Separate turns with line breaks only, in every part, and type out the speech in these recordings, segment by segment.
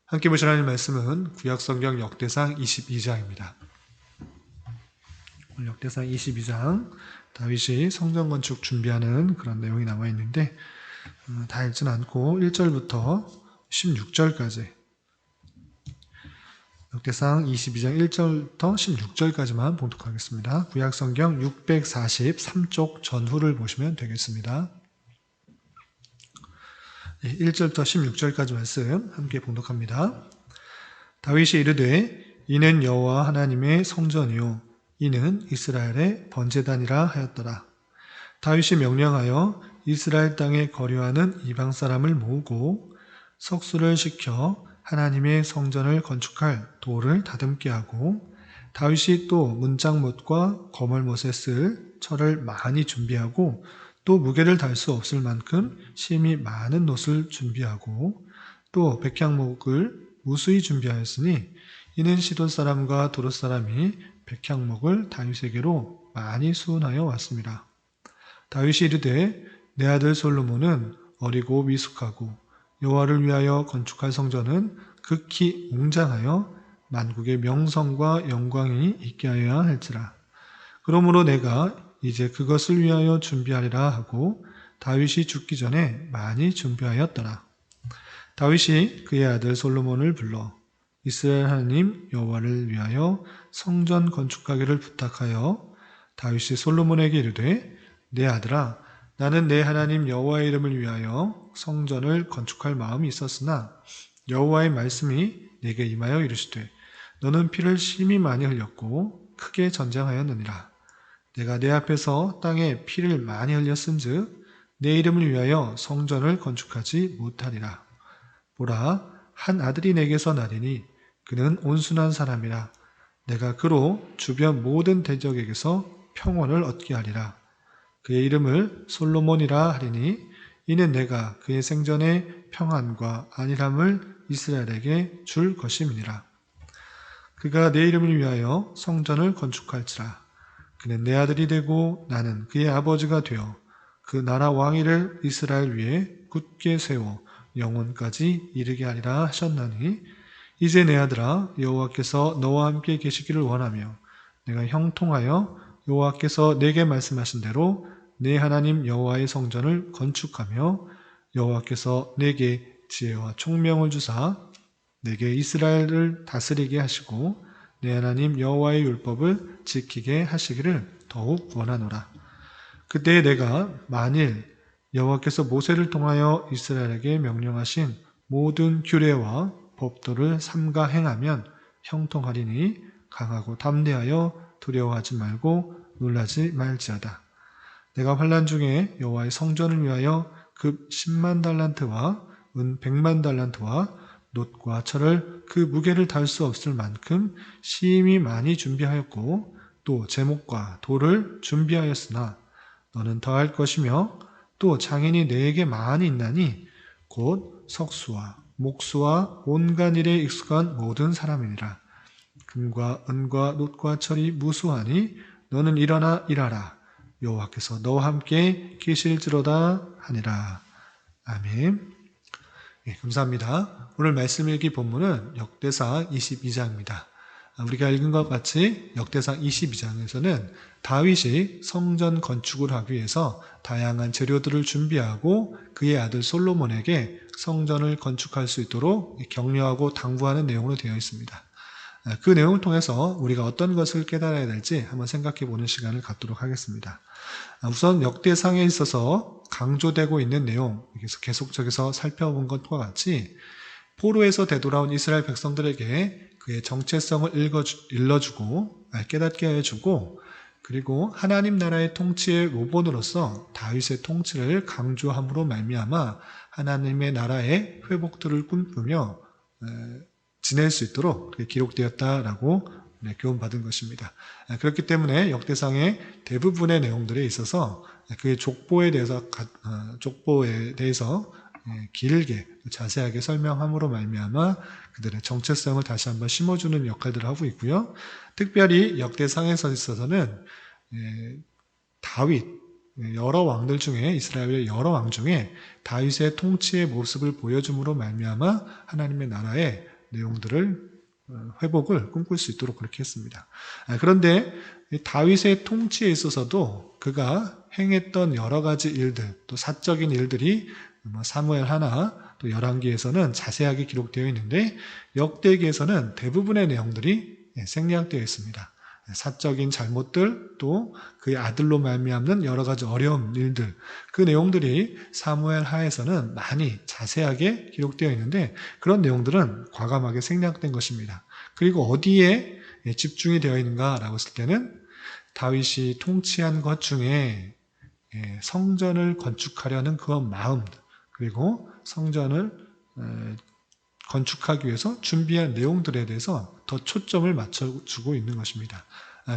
함께 보실 하나님 말씀은 구약성경 역대상 22장입니다. 역대상 22장 다윗이 성전 건축 준비하는 그런 내용이 남아 있는데 다 읽지는 않고 1절부터 16절까지 역대상 22장 1절부터 16절까지만 봉독하겠습니다. 구약성경 643쪽 전후를 보시면 되겠습니다. 1절부터 16절까지 말씀 함께 봉독합니다. 다윗이 이르되 이는 여호와 하나님의 성전이요 이는 이스라엘의 번제단이라 하였더라. 다윗이 명령하여 이스라엘 땅에 거류하는 이방 사람을 모으고 석수를 시켜 하나님의 성전을 건축할 돌을 다듬게 하고 다윗이 또 문짝못과 거멀못에 쓸 철을 많이 준비하고 또 무게를 달 수 없을 만큼 심이 많은 놋을 준비하고 또 백향목을 무수히 준비하였으니 이는 시돈 사람과 도롯 사람이 백향목을 다윗에게로 많이 수운하여 왔습니다. 다윗이 이르되 내 아들 솔로몬은 어리고 미숙하고 여호와를 위하여 건축할 성전은 극히 웅장하여 만국의 명성과 영광이 있게 하여야 할지라. 그러므로 내가 이제 그것을 위하여 준비하리라 하고 다윗이 죽기 전에 많이 준비하였더라. 다윗이 그의 아들 솔로몬을 불러 이스라엘 하나님 여호와를 위하여 성전 건축하기를 부탁하여 다윗이 솔로몬에게 이르되 내 아들아 나는 내 하나님 여호와의 이름을 위하여 성전을 건축할 마음이 있었으나 여호와의 말씀이 내게 임하여 이르시되 너는 피를 심히 많이 흘렸고 크게 전쟁하였느니라. 내가 내 앞에서 땅에 피를 많이 흘렸은즉 내 이름을 위하여 성전을 건축하지 못하리라. 보라 한 아들이 내게서 나리니 그는 온순한 사람이라. 내가 그로 주변 모든 대적에게서 평온을 얻게 하리라. 그의 이름을 솔로몬이라 하리니 이는 내가 그의 생전에 평안과 안일함을 이스라엘에게 줄 것임이니라. 그가 내 이름을 위하여 성전을 건축할지라. 그는 내 아들이 되고 나는 그의 아버지가 되어 그 나라 왕위를 이스라엘 위에 굳게 세워 영원까지 이르게 하리라 하셨나니 이제 내 아들아 여호와께서 너와 함께 계시기를 원하며 내가 형통하여 여호와께서 내게 말씀하신 대로 내 하나님 여호와의 성전을 건축하며 여호와께서 내게 지혜와 총명을 주사 내게 이스라엘을 다스리게 하시고 내 하나님 여호와의 율법을 지키게 하시기를 더욱 원하노라. 그때 내가 만일 여호와께서 모세를 통하여 이스라엘에게 명령하신 모든 규례와 법도를 삼가 행하면 형통하리니 강하고 담대하여 두려워하지 말고 놀라지 말지어다. 내가 환난 중에 여호와의 성전을 위하여 급 10만 달란트와 은 100만 달란트와 놋과 철을 그 무게를 달 수 없을 만큼 심히 많이 준비하였고 또 제목과 돌을 준비하였으나 너는 더할 것이며 또 장인이 내게 많이 있나니 곧 석수와 목수와 온갖 일에 익숙한 모든 사람이니라. 금과 은과 놋과 철이 무수하니 너는 일어나 일하라. 여호와께서 너와 함께 계실지로다 하니라. 아멘. 네, 감사합니다. 오늘 말씀 읽기 본문은 역대상 22장입니다. 우리가 읽은 것 같이 역대상 22장에서는 다윗이 성전 건축을 하기 위해서 다양한 재료들을 준비하고 그의 아들 솔로몬에게 성전을 건축할 수 있도록 격려하고 당부하는 내용으로 되어 있습니다. 그 내용을 통해서 우리가 어떤 것을 깨달아야 될지 한번 생각해 보는 시간을 갖도록 하겠습니다. 우선 역대상에 있어서 강조되고 있는 내용, 계속적에서 살펴본 것과 같이 포로에서 되돌아온 이스라엘 백성들에게 그의 정체성을 일러주고 깨닫게 해주고 그리고 하나님 나라의 통치의 모본으로서 다윗의 통치를 강조함으로 말미암아 하나님의 나라의 회복들을 꿈꾸며 지낼 수 있도록 기록되었다라고 교훈받은 것입니다. 그렇기 때문에 역대상의 대부분의 내용들에 있어서 그의 족보에 대해서 길게 자세하게 설명함으로 말미암아 그들의 정체성을 다시 한번 심어주는 역할들을 하고 있고요. 특별히 역대상에서 있어서는 다윗 여러 왕들 중에 이스라엘의 여러 왕 중에 다윗의 통치의 모습을 보여줌으로 말미암아 하나님의 나라에 내용들을 회복을 꿈꿀 수 있도록 그렇게 했습니다. 그런데 다윗의 통치에 있어서도 그가 행했던 여러 가지 일들, 또 사적인 일들이 사무엘 하나, 또 열왕기에서는 자세하게 기록되어 있는데 역대기에서는 대부분의 내용들이 생략되어 있습니다. 사적인 잘못들, 또 그의 아들로 말미암는 여러 가지 어려운 일들, 그 내용들이 사무엘 하에서는 많이 자세하게 기록되어 있는데 그런 내용들은 과감하게 생략된 것입니다. 그리고 어디에 집중이 되어 있는가라고 했을 때는 다윗이 통치한 것 중에 성전을 건축하려는 그 마음, 그리고 성전을 건축하기 위해서 준비한 내용들에 대해서 더 초점을 맞춰주고 있는 것입니다.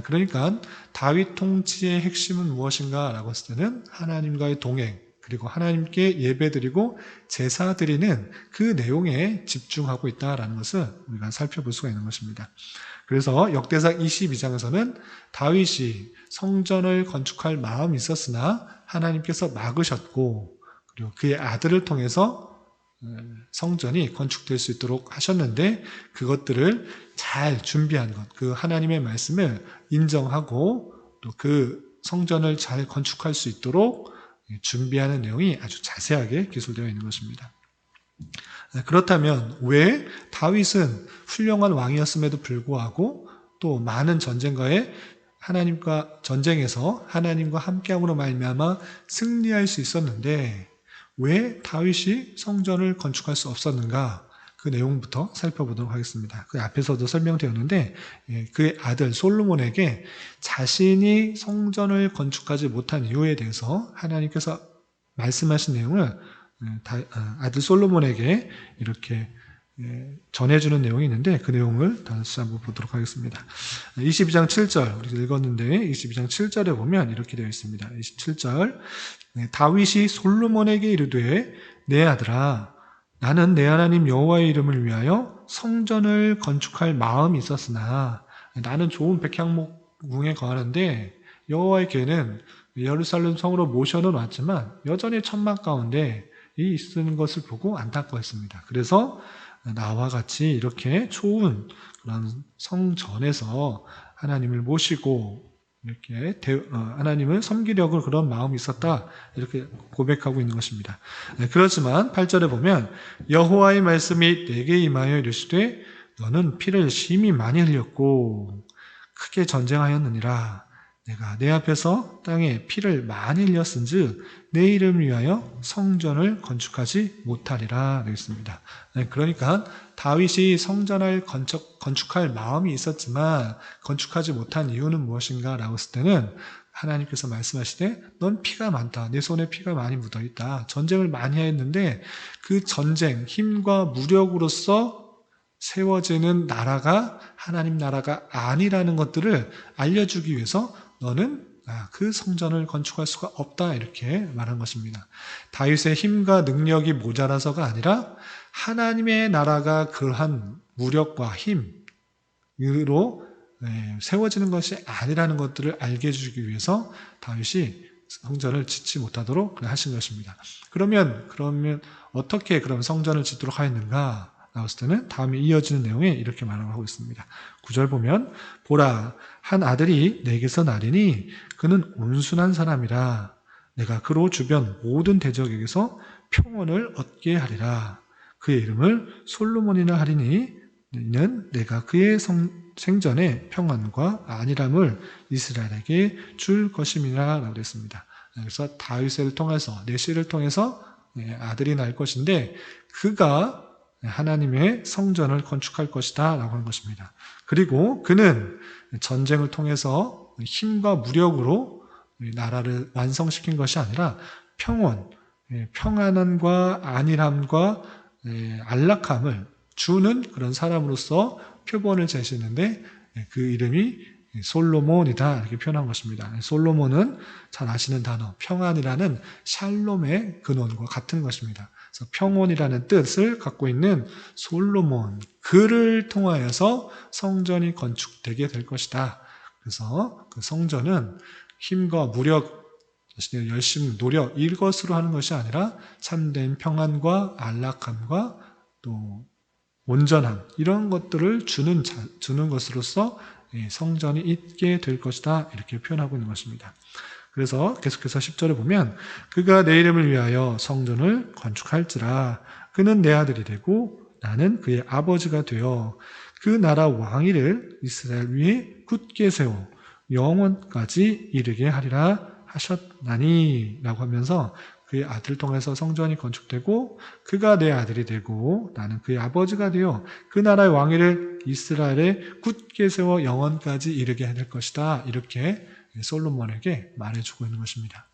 그러니까 다윗 통치의 핵심은 무엇인가 라고 했을 때는 하나님과의 동행, 그리고 하나님께 예배드리고 제사 드리는 그 내용에 집중하고 있다는 것을 우리가 살펴볼 수가 있는 것입니다. 그래서 역대상 22장에서는 다윗이 성전을 건축할 마음이 있었으나 하나님께서 막으셨고, 그리고 그의 아들을 통해서 성전이 건축될 수 있도록 하셨는데 그것들을 잘 준비한 것, 그 하나님의 말씀을 인정하고 또 그 성전을 잘 건축할 수 있도록 준비하는 내용이 아주 자세하게 기술되어 있는 것입니다. 그렇다면 왜 다윗은 훌륭한 왕이었음에도 불구하고 또 많은 전쟁과의 하나님과 전쟁에서 하나님과 함께함으로 말미암아 승리할 수 있었는데 왜 다윗이 성전을 건축할 수 없었는가? 그 내용부터 살펴보도록 하겠습니다. 그 앞에서도 설명되었는데 그의 아들 솔로몬에게 자신이 성전을 건축하지 못한 이유에 대해서 하나님께서 말씀하신 내용을 아들 솔로몬에게 이렇게 전해주는 내용이 있는데 그 내용을 다시 한번 보도록 하겠습니다. 22장 7절 우리 읽었는데 22장 7절에 보면 이렇게 되어 있습니다. 27절 다윗이 솔로몬에게 이르되 내 아들아 나는 내 하나님 여호와의 이름을 위하여 성전을 건축할 마음이 있었으나 나는 좋은 백향목궁에 거하는데 여호와의 궤는 예루살렘 성으로 모셔는 왔지만 여전히 천막 가운데 있는 것을 보고 안타까워했습니다. 그래서 나와 같이 이렇게 좋은 그런 성전에서 하나님을 모시고 이렇게 하나님을 섬기려고 그런 마음이 있었다 이렇게 고백하고 있는 것입니다. 그렇지만 8절에 보면 여호와의 말씀이 내게 임하여 이르시되 너는 피를 심히 많이 흘렸고 크게 전쟁하였느니라. 내가 내 앞에서 땅에 피를 많이 흘렸은즉 내 이름을 위하여 성전을 건축하지 못하리라 되겠습니다. 그러니까 다윗이 성전을 건축할 마음이 있었지만 건축하지 못한 이유는 무엇인가 라고 했을 때는 하나님께서 말씀하시되 넌 피가 많다. 내 손에 피가 많이 묻어있다. 전쟁을 많이 했는데 그 전쟁, 힘과 무력으로서 세워지는 나라가 하나님 나라가 아니라는 것들을 알려주기 위해서 너는 그 성전을 건축할 수가 없다 이렇게 말한 것입니다. 다윗의 힘과 능력이 모자라서가 아니라 하나님의 나라가 그러한 무력과 힘으로 세워지는 것이 아니라는 것들을 알게 해주기 위해서 다윗이 성전을 짓지 못하도록 하신 것입니다. 그러면 어떻게 그럼 성전을 짓도록 하였는가? 나왔을 때는 다음에 이어지는 내용에 이렇게 말하고 있습니다. 9절 보면 보라 한 아들이 내게서 나리니 그는 온순한 사람이라 내가 그로 주변 모든 대적에게서 평온을 얻게 하리라. 그의 이름을 솔로몬이라 하리니 이는 내가 그의 생전에 평안과 안일함을 이스라엘에게 줄 것임이라 라고 했습니다. 그래서 다윗을 통해서 내시를 통해서 아들이 날 것인데 그가 하나님의 성전을 건축할 것이다 라고 하는 것입니다. 그리고 그는 전쟁을 통해서 힘과 무력으로 나라를 완성시킨 것이 아니라 평안함과 안일함과 안락함을 주는 그런 사람으로서 표본을 제시했는데 그 이름이 솔로몬이다 이렇게 표현한 것입니다. 솔로몬은 잘 아시는 단어 평안이라는 샬롬의 근원과 같은 것입니다. 그래서 평온이라는 뜻을 갖고 있는 솔로몬 그를 통하여서 성전이 건축되게 될 것이다. 그래서 그 성전은 힘과 무력, 열심, 노력 이것으로 하는 것이 아니라 참된 평안과 안락함과 또 온전함 이런 것들을 주는 것으로서 성전이 있게 될 것이다 이렇게 표현하고 있는 것입니다. 그래서 계속해서 10절에 보면 그가 내 이름을 위하여 성전을 건축할지라 그는 내 아들이 되고 나는 그의 아버지가 되어 그 나라 왕위를 이스라엘 위에 굳게 세워 영원까지 이르게 하리라 하셨나니 라고 하면서 그의 아들을 통해서 성전이 건축되고 그가 내 아들이 되고 나는 그의 아버지가 되어 그 나라의 왕위를 이스라엘에 굳게 세워 영원까지 이르게 될 것이다 이렇게 솔로몬에게 말해주고 있는 것입니다.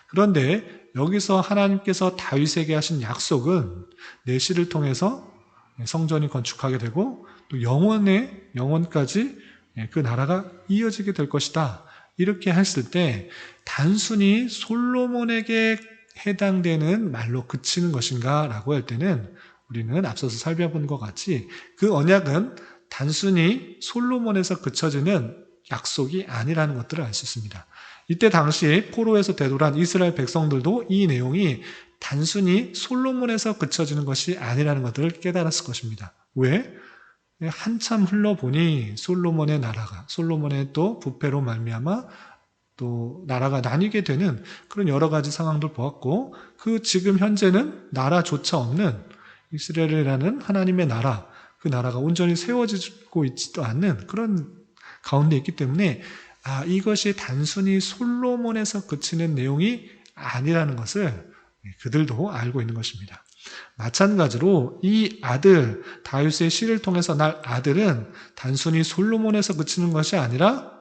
그런데 여기서 하나님께서 다윗에게 하신 약속은 내 씨를 통해서 성전이 건축하게 되고 또 영원까지 그 나라가 이어지게 될 것이다. 이렇게 했을 때 단순히 솔로몬에게 해당되는 말로 그치는 것인가 라고 할 때는 우리는 앞서서 살펴본 것 같이 그 언약은 단순히 솔로몬에서 그쳐지는 약속이 아니라는 것들을 알 수 있습니다. 이때 당시 포로에서 되돌아온 이스라엘 백성들도 이 내용이 단순히 솔로몬에서 그쳐지는 것이 아니라는 것들을 깨달았을 것입니다. 왜? 한참 흘러보니 솔로몬의 또 부패로 말미암아 또 나라가 나뉘게 되는 그런 여러 가지 상황들 보았고 그 지금 현재는 나라조차 없는 이스라엘이라는 하나님의 나라 그 나라가 온전히 세워지고 있지도 않는 그런 가운데 있기 때문에 이것이 단순히 솔로몬에서 그치는 내용이 아니라는 것을 그들도 알고 있는 것입니다. 마찬가지로 이 아들 다윗의 씨를 통해서 날 아들은 단순히 솔로몬에서 그치는 것이 아니라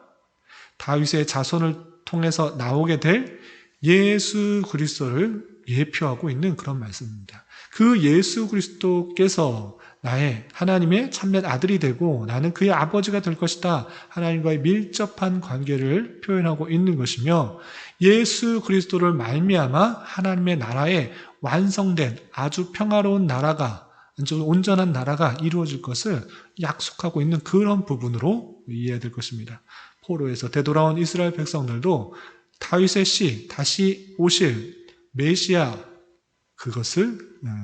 다윗의 자손을 통해서 나오게 될 예수 그리스도를 예표하고 있는 그런 말씀입니다. 그 예수 그리스도께서 나의 하나님의 참된 아들이 되고 나는 그의 아버지가 될 것이다. 하나님과의 밀접한 관계를 표현하고 있는 것이며 예수 그리스도를 말미암아 하나님의 나라에 완성된 아주 평화로운 나라가 아주 온전한 나라가 이루어질 것을 약속하고 있는 그런 부분으로 이해해야 될 것입니다. 포로에서 되돌아온 이스라엘 백성들도 다윗의 씨, 다시 오실 메시아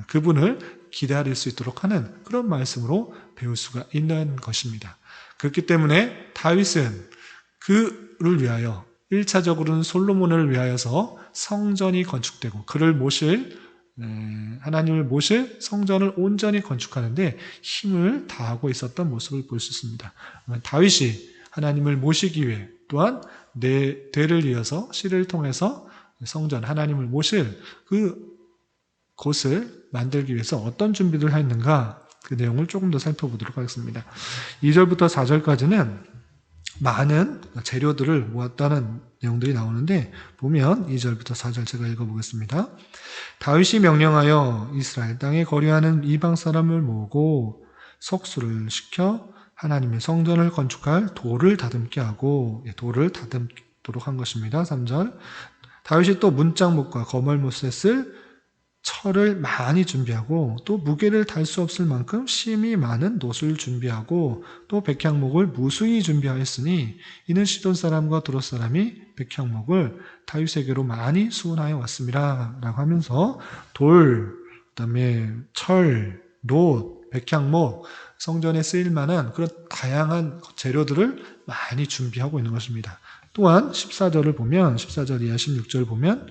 그분을 기다릴 수 있도록 하는 그런 말씀으로 배울 수가 있는 것입니다. 그렇기 때문에 다윗은 그를 위하여 1차적으로는 솔로몬을 위하여서 성전이 건축되고 하나님을 모실 성전을 온전히 건축하는데 힘을 다하고 있었던 모습을 볼 수 있습니다. 다윗이 하나님을 모시기 위해 또한 내 대를 이어서 씨를 통해서 성전 하나님을 모실 그 곳을 만들기 위해서 어떤 준비를 했는가 그 내용을 조금 더 살펴보도록 하겠습니다. 2절부터 4절까지는 많은 재료들을 모았다는 내용들이 나오는데 보면 2절부터 4절 제가 읽어보겠습니다. 다윗이 명령하여 이스라엘 땅에 거류하는 이방 사람을 모으고 석수를 시켜 하나님의 성전을 건축할 돌을 다듬게 하고 돌을 다듬도록 한 것입니다. 3절 다윗이 또 문짝목과 거멀못에 쓸 철을 많이 준비하고 또 무게를 달 수 없을 만큼 심이 많은 놋을 준비하고 또 백향목을 무수히 준비하였으니 이는 시돈 사람과 두롯 사람이 백향목을 다윗에게로 많이 수운하여 왔습니다 라고 하면서 돌, 그다음에 철, 놋, 백향목 성전에 쓰일 만한 그런 다양한 재료들을 많이 준비하고 있는 것입니다. 또한 14절 이하 16절 보면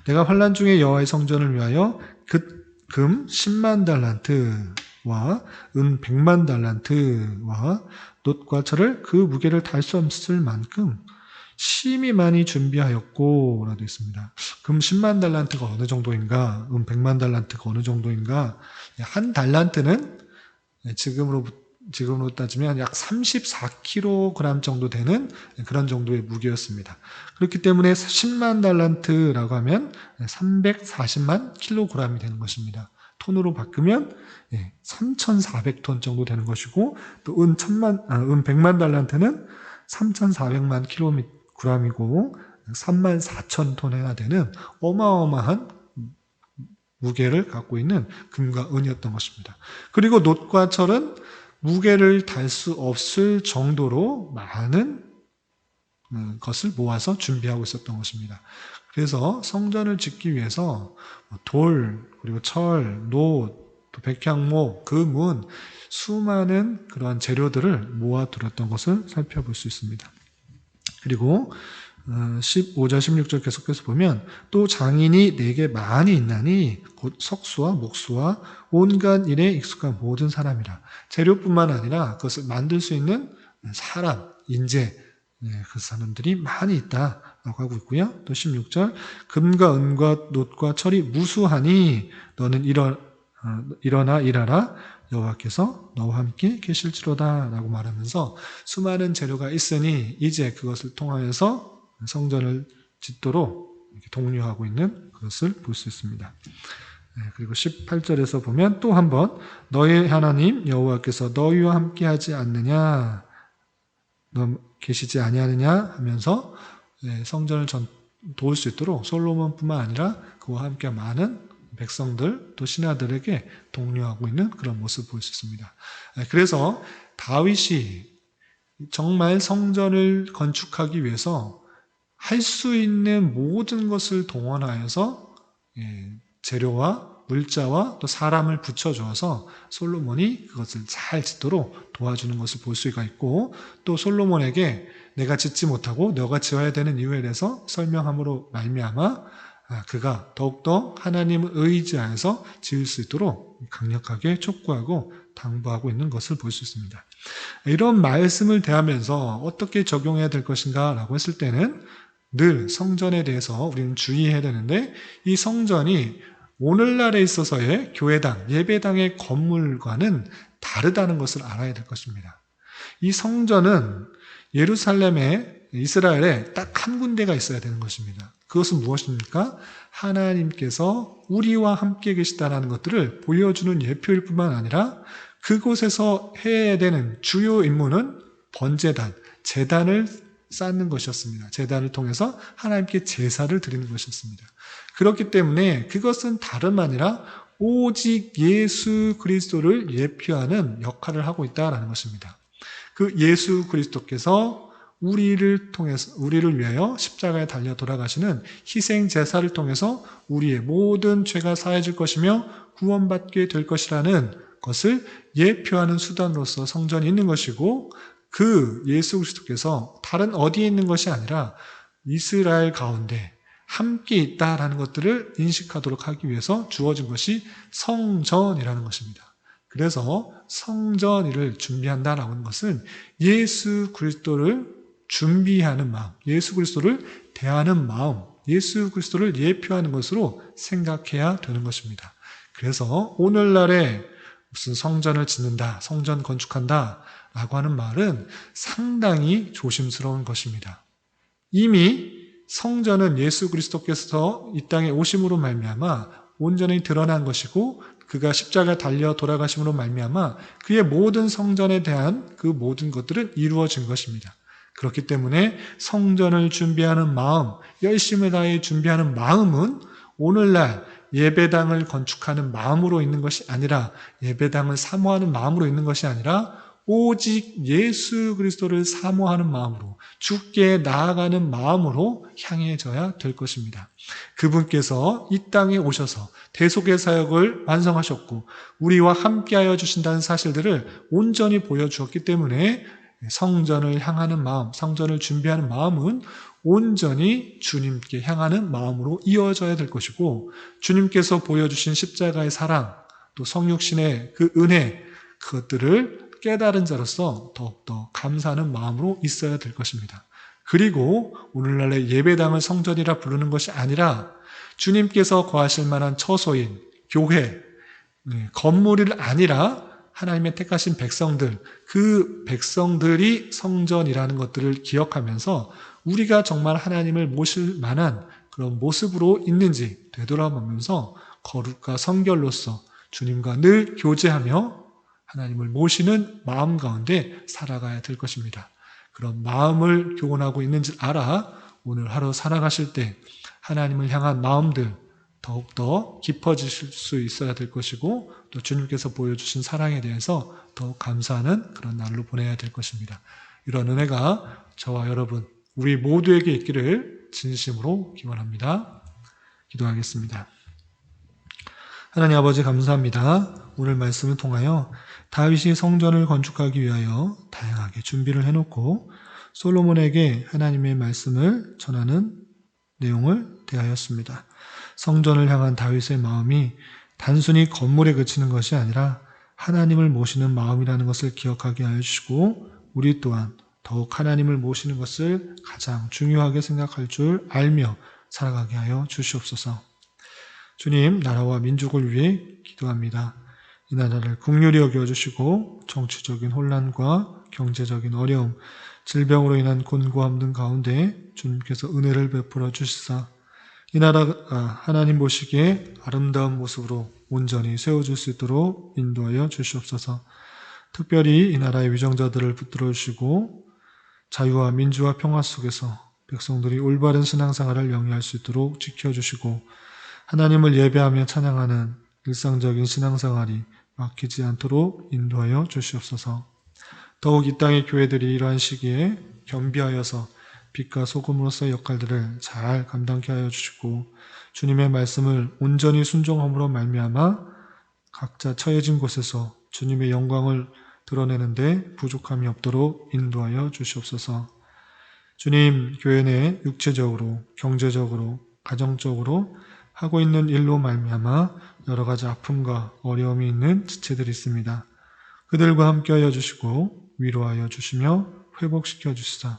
내가 환난 중에 여호와의 성전을 위하여 금 10만 달란트와 은 100만 달란트와 놋과 철을 그 무게를 달 수 없을 만큼 심히 많이 준비하였고 라고 되어 있습니다. 금 10만 달란트가 어느 정도인가? 은 100만 달란트가 어느 정도인가? 한 달란트는 지금으로 따지면 약 34kg 정도 되는 그런 정도의 무게였습니다. 그렇기 때문에 10만 달란트라고 하면 340만 킬로그램이 되는 것입니다. 톤으로 바꾸면 3,400톤 정도 되는 것이고 또 은 100만 달란트는 3,400만 킬로그램이고 34,000톤 해야 되는 어마어마한 무게를 갖고 있는 금과 은이었던 것입니다. 그리고 놋과 철은 무게를 달 수 없을 정도로 많은 것을 모아서 준비하고 있었던 것입니다. 그래서 성전을 짓기 위해서 돌, 그리고 철, 놋, 또 백향목, 금은 수많은 그러한 재료들을 모아두었던 것을 살펴볼 수 있습니다. 그리고 15절 16절 계속해서 보면 또 장인이 내게 많이 있나니 곧 석수와 목수와 온갖 일에 익숙한 모든 사람이라. 재료뿐만 아니라 그것을 만들 수 있는 사람, 인재, 그 사람들이 많이 있다라고 하고 있고요. 또 16절 금과 은과 놋과 철이 무수하니 너는 일어나 일하라 여호와께서 너와 함께 계실지로다 라고 말하면서 수많은 재료가 있으니 이제 그것을 통하여서 성전을 짓도록 독려하고 있는 것을 볼 수 있습니다. 그리고 18절에서 보면 또 한번 너희 하나님 여호와께서 너희와 함께 하지 않느냐 너 계시지 아니하느냐 하면서 성전을 도울 수 있도록 솔로몬뿐만 아니라 그와 함께 많은 백성들 또 신하들에게 독려하고 있는 그런 모습을 볼 수 있습니다. 그래서 다윗이 정말 성전을 건축하기 위해서 할 수 있는 모든 것을 동원하여서 재료와 물자와 또 사람을 붙여주어서 솔로몬이 그것을 잘 짓도록 도와주는 것을 볼 수가 있고 또 솔로몬에게 내가 짓지 못하고 너가 지어야 되는 이유에 대해서 설명함으로 말미암아 그가 더욱더 하나님을 의지하여서 지을 수 있도록 강력하게 촉구하고 당부하고 있는 것을 볼 수 있습니다. 이런 말씀을 대하면서 어떻게 적용해야 될 것인가 라고 했을 때는 늘 성전에 대해서 우리는 주의해야 되는데 이 성전이 오늘날에 있어서의 교회당, 예배당의 건물과는 다르다는 것을 알아야 될 것입니다. 이 성전은 예루살렘에 이스라엘에 딱 한 군데가 있어야 되는 것입니다. 그것은 무엇입니까? 하나님께서 우리와 함께 계시다는 것들을 보여주는 예표일 뿐만 아니라 그곳에서 해야 되는 주요 임무는 번제단, 제단을 쌓는 것이었습니다. 제단을 통해서 하나님께 제사를 드리는 것이었습니다. 그렇기 때문에 그것은 다름 아니라 오직 예수 그리스도를 예표하는 역할을 하고 있다는 것입니다. 그 예수 그리스도께서 우리를 위하여 십자가에 달려 돌아가시는 희생 제사를 통해서 우리의 모든 죄가 사해질 것이며 구원받게 될 것이라는 것을 예표하는 수단으로서 성전이 있는 것이고 그 예수 그리스도께서 다른 어디에 있는 것이 아니라 이스라엘 가운데 함께 있다라는 것들을 인식하도록 하기 위해서 주어진 것이 성전이라는 것입니다. 그래서 성전을 준비한다라는 것은 예수 그리스도를 준비하는 마음, 예수 그리스도를 대하는 마음, 예수 그리스도를 예표하는 것으로 생각해야 되는 것입니다. 그래서 오늘날에 무슨 성전을 짓는다, 성전 건축한다 라고 하는 말은 상당히 조심스러운 것입니다. 이미 성전은 예수 그리스도께서 이 땅에 오심으로 말미암아 온전히 드러난 것이고 그가 십자가에 달려 돌아가심으로 말미암아 그의 모든 성전에 대한 그 모든 것들은 이루어진 것입니다. 그렇기 때문에 성전을 준비하는 마음, 열심을 다해 준비하는 마음은 오늘날 예배당을 건축하는 마음으로 있는 것이 아니라 예배당을 사모하는 마음으로 있는 것이 아니라 오직 예수 그리스도를 사모하는 마음으로 주께 나아가는 마음으로 향해져야 될 것입니다. 그분께서 이 땅에 오셔서 대속의 사역을 완성하셨고 우리와 함께하여 주신다는 사실들을 온전히 보여주었기 때문에 성전을 향하는 마음, 성전을 준비하는 마음은 온전히 주님께 향하는 마음으로 이어져야 될 것이고 주님께서 보여주신 십자가의 사랑, 또 성육신의 그 은혜, 그것들을 깨달은 자로서 더욱더 감사하는 마음으로 있어야 될 것입니다. 그리고 오늘날의 예배당을 성전이라 부르는 것이 아니라 주님께서 거하실 만한 처소인 교회, 건물이 아니라 하나님의 택하신 백성들, 그 백성들이 성전이라는 것들을 기억하면서 우리가 정말 하나님을 모실 만한 그런 모습으로 있는지 되돌아보면서 거룩과 성결로서 주님과 늘 교제하며 하나님을 모시는 마음 가운데 살아가야 될 것입니다. 그런 마음을 교훈하고 있는지 알아 오늘 하루 살아가실 때 하나님을 향한 마음들 더욱더 깊어지실 수 있어야 될 것이고 또 주님께서 보여주신 사랑에 대해서 더욱 감사하는 그런 날로 보내야 될 것입니다. 이런 은혜가 저와 여러분 우리 모두에게 있기를 진심으로 기원합니다. 기도하겠습니다. 하나님 아버지 감사합니다. 오늘 말씀을 통하여 다윗이 성전을 건축하기 위하여 다양하게 준비를 해놓고 솔로몬에게 하나님의 말씀을 전하는 내용을 대하였습니다. 성전을 향한 다윗의 마음이 단순히 건물에 그치는 것이 아니라 하나님을 모시는 마음이라는 것을 기억하게 하여 주시고 우리 또한 더욱 하나님을 모시는 것을 가장 중요하게 생각할 줄 알며 살아가게 하여 주시옵소서. 주님, 나라와 민족을 위해 기도합니다. 이 나라를 긍휼히 여겨주시고 정치적인 혼란과 경제적인 어려움, 질병으로 인한 곤고함 등 가운데 주님께서 은혜를 베풀어 주시사 이 나라가 하나님 보시기에 아름다운 모습으로 온전히 세워질 수 있도록 인도하여 주시옵소서. 특별히 이 나라의 위정자들을 붙들어 주시고 자유와 민주와 평화 속에서 백성들이 올바른 신앙생활을 영위할 수 있도록 지켜주시고 하나님을 예배하며 찬양하는 일상적인 신앙생활이 막히지 않도록 인도하여 주시옵소서. 더욱 이 땅의 교회들이 이러한 시기에 겸비하여서 빛과 소금으로서의 역할들을 잘 감당케 하여 주시고 주님의 말씀을 온전히 순종함으로 말미암아 각자 처해진 곳에서 주님의 영광을 드러내는데 부족함이 없도록 인도하여 주시옵소서. 주님, 교회 내 육체적으로, 경제적으로, 가정적으로 하고 있는 일로 말미암아 여러 가지 아픔과 어려움이 있는 지체들이 있습니다. 그들과 함께하여 주시고 위로하여 주시며 회복시켜 주시사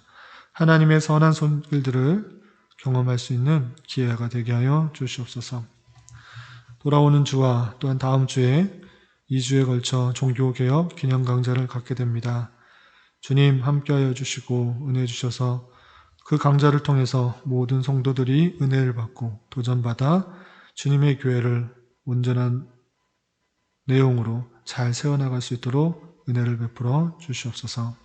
하나님의 선한 손길들을 경험할 수 있는 기회가 되게 하여 주시옵소서. 돌아오는 주와 또한 다음 주에 2주에 걸쳐 종교개혁 기념강좌를 갖게 됩니다. 주님 함께하여 주시고 은혜 주셔서 그 강좌를 통해서 모든 성도들이 은혜를 받고 도전받아 주님의 교회를 온전한 내용으로 잘 세워나갈 수 있도록 은혜를 베풀어 주시옵소서.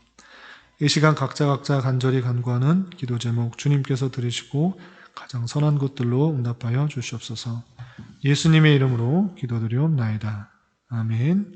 이 시간 각자 간절히 간구하는 기도 제목 주님께서 들으시고 가장 선한 것들로 응답하여 주시옵소서. 예수님의 이름으로 기도드리옵나이다. 아멘.